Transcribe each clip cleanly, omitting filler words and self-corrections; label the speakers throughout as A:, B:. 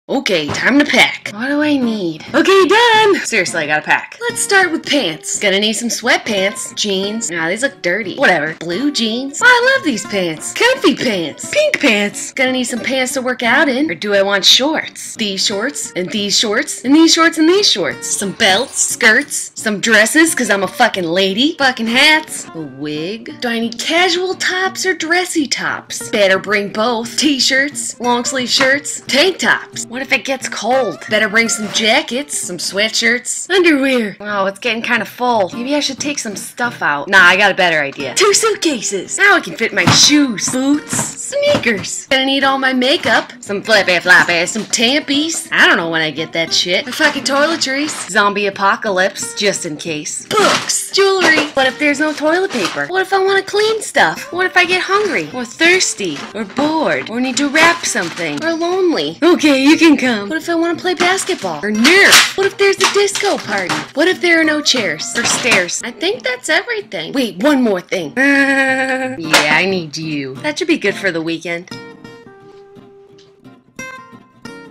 A: Okay, time to pack. What do I need? Okay, done! Seriously, I gotta pack. Let's start with pants. Gonna need some sweatpants, jeans. Nah, these look dirty. Whatever. Blue jeans. Oh, I love these pants. Comfy pants. Pink pants. Gonna need some pants to work out in. Or do I want shorts? These shorts, and these shorts, and these shorts, and these shorts. Some belts, skirts, some dresses, cause I'm a fucking lady. Fucking hats. A wig. Do I need casual tops or dressy tops? Better bring both. T-shirts, long sleeve shirts, tank tops. What if it gets cold? Better bring some jackets, some sweatshirts, underwear. Oh, it's getting kind of full. Maybe I should take some stuff out. Nah, I got a better idea. 2 suitcases. Now I can fit my shoes, boots, sneakers. Gonna need all my makeup, some flippy floppy, some tampies. I don't know when I get that shit. My fucking toiletries. Zombie apocalypse, just in case. Books, jewelry. What if there's no toilet paper? What if I want to clean stuff? What if I get hungry, or thirsty, or bored, or need to wrap something, or lonely? Okay, you can come. What if I want to play basketball? Or Nerf? What if there's a disco party? What if there are no chairs or stairs? I think that's everything. Wait, one more thing. Yeah, I need you. That should be good for the weekend.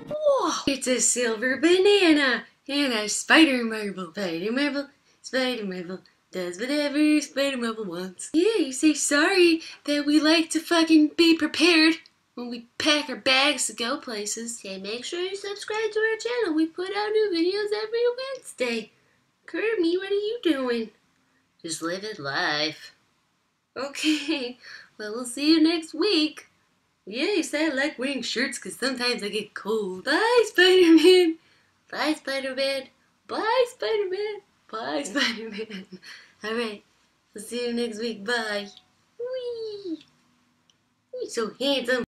A: Whoa, it's a silver banana and a spider marble. Spider marble, spider marble. Does whatever Spider Marble wants. Yeah, you say sorry that we like to fucking be prepared when we pack our bags to go places. And make sure you subscribe to our channel. We put out new videos every Wednesday. Kermie, what are you doing? Just living life. Okay, well, we'll see you next week. Yeah, you said I like wearing shirts because sometimes I get cold. Bye, Spider-Man. Bye, Spider-Man. Bye, Spider-Man. Bye, Spider-Man. Alright, we'll see you next week. Bye. Whee! You're so handsome.